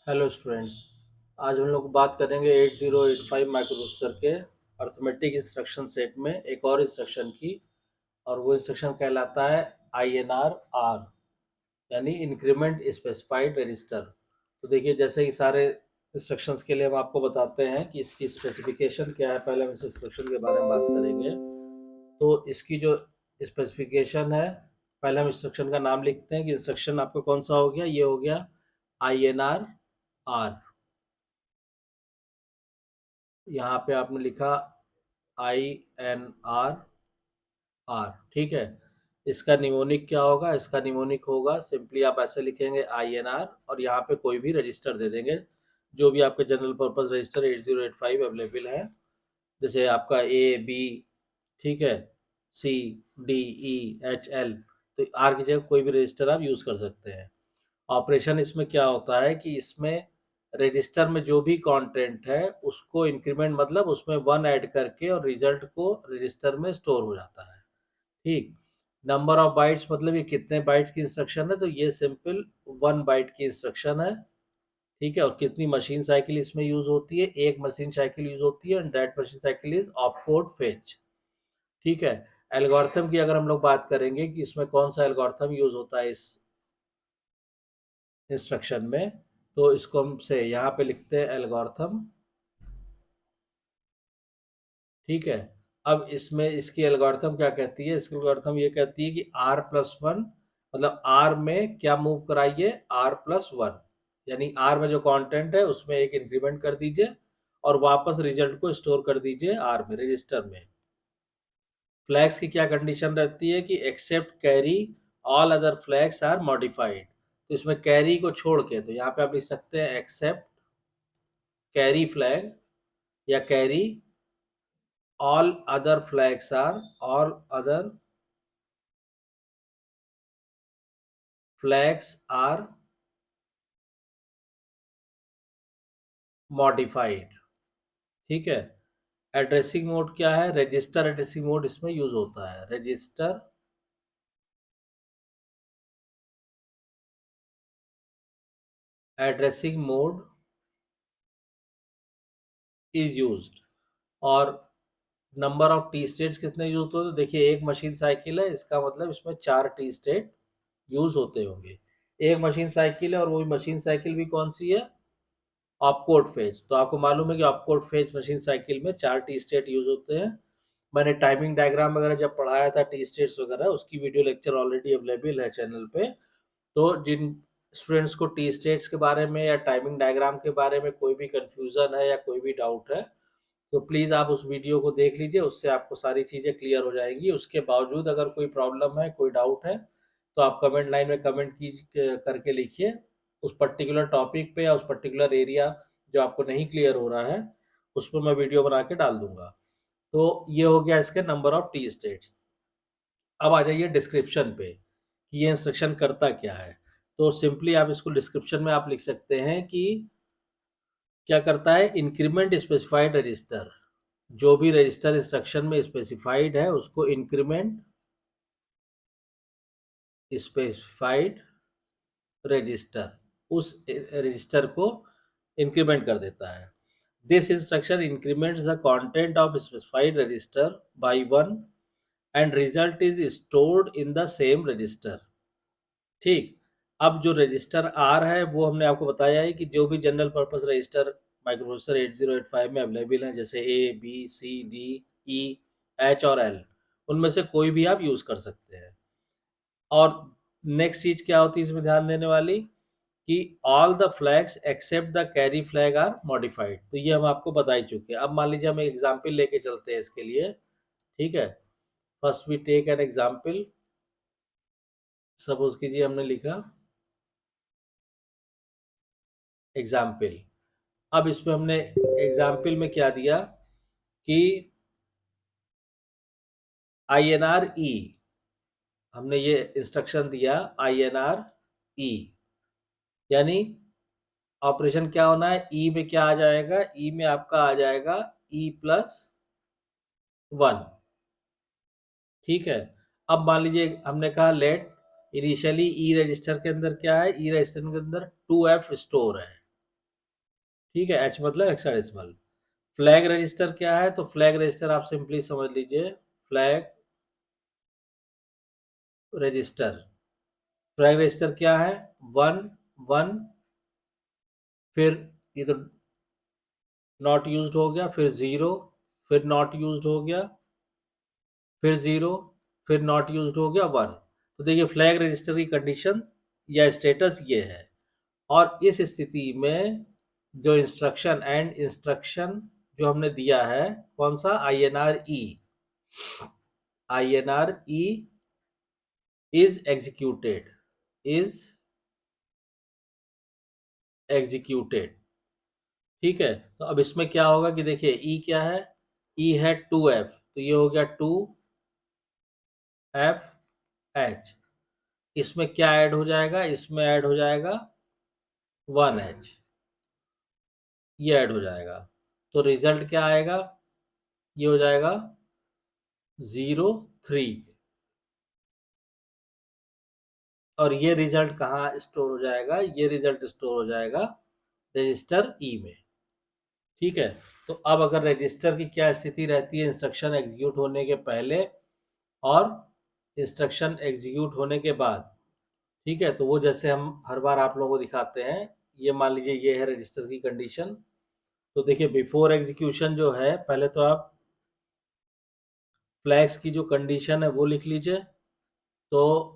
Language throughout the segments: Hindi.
Hello students. आज हम लोग बात करेंगे 8085 माइक्रोप्रोसेसर के अर्थमेटिक इंस्ट्रक्शन सेट में एक और इंस्ट्रक्शन की। और वो इंस्ट्रक्शन कहलाता है INR, यानी इंक्रीमेंट स्पेसिफाइड रजिस्टर। तो देखिए, जैसे ही सारे इंस्ट्रक्शंस के लिए हम आपको बताते हैं कि इसकी स्पेसिफिकेशन क्या है। पहले हम इस इंस्ट्रक्शन के बारे में बात करेंगे। तो इसकी जो स्पेसिफिकेशन है, पहले हम इंस्ट्रक्शन का नाम लिखते हैं कि इंस्ट्रक्शन आपका कौन सा हो गया। ये हो गया INR। यहाँ पे आपने लिखा INR। ठीक है। इसका निमोनिक क्या होगा? इसका निमोनिक होगा, सिंपली आप ऐसे लिखेंगे INR और यहाँ पे कोई भी रजिस्टर दे देंगे जो भी आपके जनरल पर्पस रजिस्टर 8085 अवेलेबल है। जैसे आपका A, B, ठीक है, C, D, E, H, L। तो आर की जगह कोई भी रजिस्टर आप यूज कर सकते हैं। ऑपरेशन इसमें क्या होता है कि इसमें रजिस्टर में जो भी कंटेंट है उसको इंक्रीमेंट मतलब उसमें 1 ऐड करके और रिजल्ट को रजिस्टर में स्टोर हो जाता है। ठीक। नंबर ऑफ बाइट्स मतलब ये कितने बाइट्स की इंस्ट्रक्शन है, तो ये सिंपल 1 बाइट की इंस्ट्रक्शन है। ठीक है। और कितनी मशीन साइकिल इसमें यूज होती है? एक मशीन साइकिल यूज होती है, and that machine cycle is opcode fetch. ठीक है। एल्गोरिथम की अगर हम लोग बात करेंगे कि इसमें कौन सा एल्गोरिथम यूज होता है इस इंस्ट्रक्शन में, तो इसको हम से यहाँ पे लिखते हैं एल्गोरिथम। ठीक है। अब इसमें इसकी एल्गोरिथम क्या कहती है? इसकी एल्गोरिथम ये कहती है कि R+1 मतलब R में क्या मूव कराइए? R+1, यानी R में जो कंटेंट है उसमें एक इंक्रीमेंट कर दीजिए और वापस रिजल्ट को स्टोर कर दीजिए R में, रजिस्टर में। फ्लैग्स की क्या कंडीशन रहती है कि except carry all other flags are modified. तो इसमें कैरी को छोड़ के, तो यहाँ पे आप लिख सकते हैं एक्सेप्ट कैरी फ्लैग या carry all other flags are all other flags are modified। ठीक है। एड्रेसिंग मोड क्या है? रजिस्टर एड्रेसिंग मोड इसमें यूज होता है। Register addressing mode is used. और नंबर ऑफ टी स्टेट्स कितने यूज होते हैं? तो देखिए, एक मशीन साइकिल है, इसका मतलब इसमें 4 टी स्टेट यूज होते होंगे। एक मशीन साइकिल है और वो मशीन साइकिल भी कौन सी है? Opcode phase. तो आपको मालूम है कि ऑपकोड फेज मशीन साइकिल में 4 टी स्टेट यूज होते हैं। मैंने टाइमिंग डायग्राम वगैरह जब पढ़ाया था, टी स्टेट्स वगैरह, उसकी वीडियो लेक्चर ऑलरेडी अवेलेबल है चैनल पे। तो जिन स्टूडेंट्स को टी स्टेट्स के बारे में या टाइमिंग डायग्राम के बारे में कोई भी कंफ्यूजन है या कोई भी डाउट है, तो प्लीज़ आप उस वीडियो को देख लीजिए, उससे आपको सारी चीज़ें क्लियर हो जाएंगी। उसके बावजूद अगर कोई प्रॉब्लम है, कोई डाउट है, तो आप कमेंट लाइन में कमेंट करके लिखिए उस पर्टिकुलर टॉपिक पे या उस पर्टिकुलर एरिया जो आपको नहीं क्लियर हो रहा है, उस पर मैं वीडियो बना के डाल दूंगा। तो ये हो गया इसके नंबर ऑफ टी स्टेट्स। अब आ जाइए डिस्क्रिप्शन पे कि ये इंस्ट्रक्शन करता क्या है। तो सिंपली आप इसको डिस्क्रिप्शन में आप लिख सकते हैं कि क्या करता है? Increment specified register. जो भी रजिस्टर इंस्ट्रक्शन में स्पेसिफाइड है उसको इंक्रीमेंट स्पेसिफाइड रजिस्टर, उस रजिस्टर को इंक्रीमेंट कर देता है। This instruction increments the content of specified register by 1 and result is stored in the same register. ठीक। अब जो रजिस्टर आर है वो हमने आपको बताया है कि जो भी जनरल पर्पस रजिस्टर माइक्रोप्रोसेसर 8085 में अवेलेबल हैं, जैसे A, B, C, D, E, H और L, उनमें से कोई भी आप यूज कर सकते हैं। और नेक्स्ट चीज क्या होती है इसमें ध्यान देने वाली कि all the flags except the carry flag are modified. तो ये हम आपको बता ही चुके हैं। अब मान लीजिए हम एक एग्जाम्पल लेके चलते हैं इसके लिए। ठीक है। First we take an example. Suppose कीजिए हमने लिखा एग्जाम्पल। अब इसमें हमने एग्जाम्पल में क्या दिया कि INR-E, हमने ये इंस्ट्रक्शन दिया INR-E, यानी ऑपरेशन क्या होना है? ई में क्या आ जाएगा? ई में आपका आ जाएगा E+1। ठीक है। अब मान लीजिए हमने कहा लेट इनिशियली ई रजिस्टर के अंदर क्या है? ई रजिस्टर के अंदर 2F स्टोर है। ठीक है, एच मतलब हेक्साडेसिमल। फ्लैग रजिस्टर क्या है? तो फ्लैग रजिस्टर आप सिंपली समझ लीजिए, फ्लैग रजिस्टर, फ्लैग रजिस्टर क्या है? 1 1, फिर ये तो नॉट यूज्ड हो गया, फिर 0, फिर नॉट यूज्ड हो गया, फिर 0, फिर नॉट यूज्ड हो गया 1। तो देखिए फ्लैग रजिस्टर की कंडीशन या स्टेटस ये है। और इस स्थिति में जो इंस्ट्रक्शन एंड इंस्ट्रक्शन जो हमने दिया है, कौन सा? INR E, INR E is executed, is executed. ठीक है, तो अब इसमें क्या होगा कि देखिए ई क्या है? ई है 2F, तो ये हो गया 2FH। इसमें क्या ऐड हो जाएगा? इसमें ऐड हो जाएगा 1H, ये ऐड हो जाएगा। तो रिजल्ट क्या आएगा? ये हो जाएगा 0 3। और ये रिजल्ट कहाँ स्टोर हो जाएगा? ये रिजल्ट स्टोर हो जाएगा रजिस्टर ई में। ठीक है, तो अब अगर रजिस्टर की क्या स्थिति रहती है इंस्ट्रक्शन एग्जीक्यूट होने के पहले और इंस्ट्रक्शन एग्जीक्यूट होने के बाद? ठीक है, तो वो जैसे हम हर बार आप लोगों को दिखाते हैं, ये मान लीजिए ये है रजिस्टर की कंडीशन। तो देखिए बिफोर एग्जीक्यूशन जो है, पहले तो आप फ्लैग्स की जो कंडीशन है वो लिख लीजिए। तो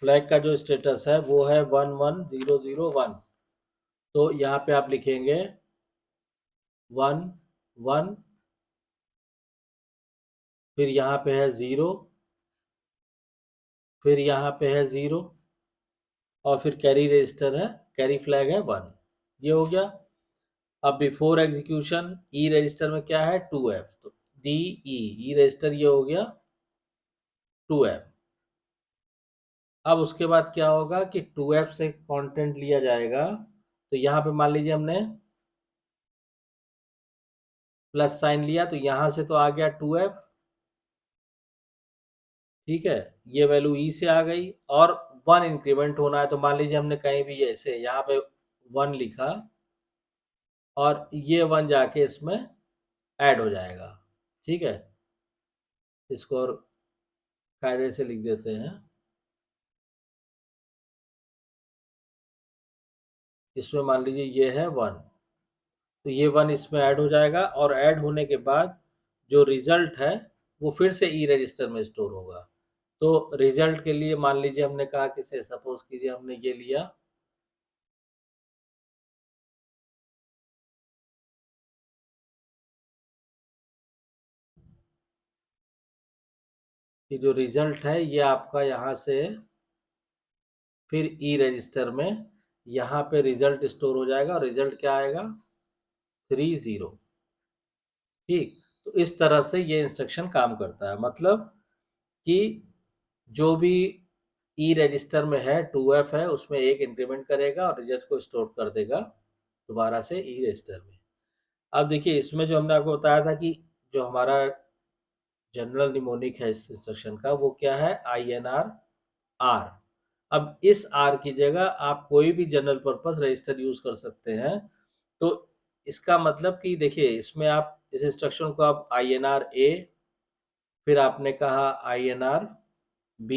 फ्लैग का जो स्टेटस है वो है 11001। तो यहाँ पे आप लिखेंगे 1 1, फिर यहाँ पे है 0, फिर यहाँ पे है 0, और फिर कैरी रजिस्टर है, कैरी फ्लैग है 1। ये हो गया। अब बिफोर एग्जीक्यूशन ई रजिस्टर में क्या है? 2F, तो डी ई रजिस्टर ये हो गया 2F। अब उसके बाद क्या होगा कि 2F से कंटेंट लिया जाएगा। तो यहाँ पे मान लीजिए हमने प्लस साइन लिया, तो यहाँ से तो आ गया 2F। ठीक है, ये वैल्यू ई से आ गई, और 1 इंक्रीमेंट होना है। तो मान लीजिए हमने कहीं भी ऐसे यहाँ पे 1 लिखा, और ये 1 जाके इसमें ऐड हो जाएगा। ठीक है, इसको और कायदे से लिख देते हैं। इसमें मान लीजिए ये है 1, तो ये 1 इसमें ऐड हो जाएगा, और ऐड होने के बाद जो रिजल्ट है वो फिर से ई रजिस्टर में स्टोर होगा। तो रिजल्ट के लिए मान लीजिए हमने कहा कि से सपोज कीजिए हमने ये लिया, कि जो रिजल्ट है ये आपका यहाँ से फिर ई रजिस्टर में यहाँ पे रिजल्ट स्टोर हो जाएगा, और रिजल्ट क्या आएगा? 30। ठीक, तो इस तरह से ये इंस्ट्रक्शन काम करता है। मतलब कि जो भी ई रजिस्टर में है 2F है, उसमें एक इंक्रीमेंट करेगा और रिजल्ट को स्टोर कर देगा दोबारा से ई रजिस्टर में। अब देखिए इसमें जो हमने आपको बताया था कि जो हमारा जनरल निमोनिक है इस इंस्ट्रक्शन का, वो क्या है? INR R। अब इस R की जगह आप कोई भी जनरल पर्पस रजिस्टर यूज कर सकते हैं। तो इसका मतलब कि देखिए इसमें आप इस इंस्ट्रक्शन को आप INR A, फिर आपने कहा INR B,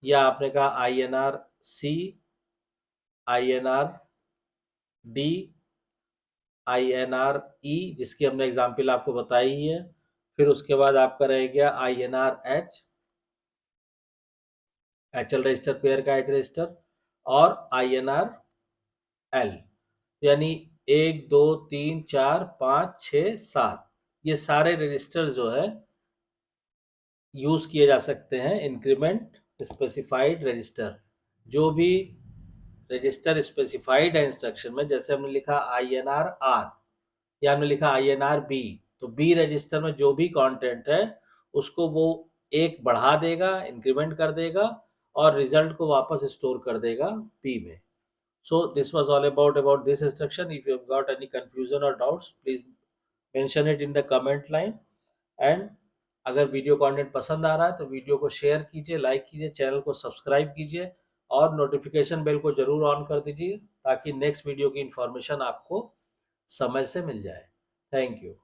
या आपने कहा INR C, INR D, INR E, जिसकी हमने एग्जाम्पल आपको बताई ही है। फिर उसके बाद आपका रह गया INR H, HL register, pair का H रजिस्टर, और INR L। यानी 1 2 3 4 5 6 7, ये सारे रजिस्टर जो है यूज किए जा सकते हैं इंक्रीमेंट स्पेसिफाइड रजिस्टर। जो भी रजिस्टर स्पेसिफाइड है इंस्ट्रक्शन में, जैसे हमने लिखा INR R, या हमने लिखा INR B, तो B रजिस्टर में जो भी कंटेंट है उसको वो एक बढ़ा देगा, इंक्रीमेंट कर देगा, और रिजल्ट को वापस स्टोर कर देगा B में। So this was all about this instruction. If you have got any confusion or doubts, please mention it in the comment line. And अगर वीडियो कंटेंट पसंद आ रहा है तो वीडियो को शेयर कीजिए, लाइक कीजिए, चैनल को सब्सक्राइब कीजिए, और नोटिफिकेशन बेल को ज़रूर ऑन कर दीजिए ताकि नेक्स्ट वीडियो की इन्फॉर्मेशन आपको समय से मिल जाए। Thank you.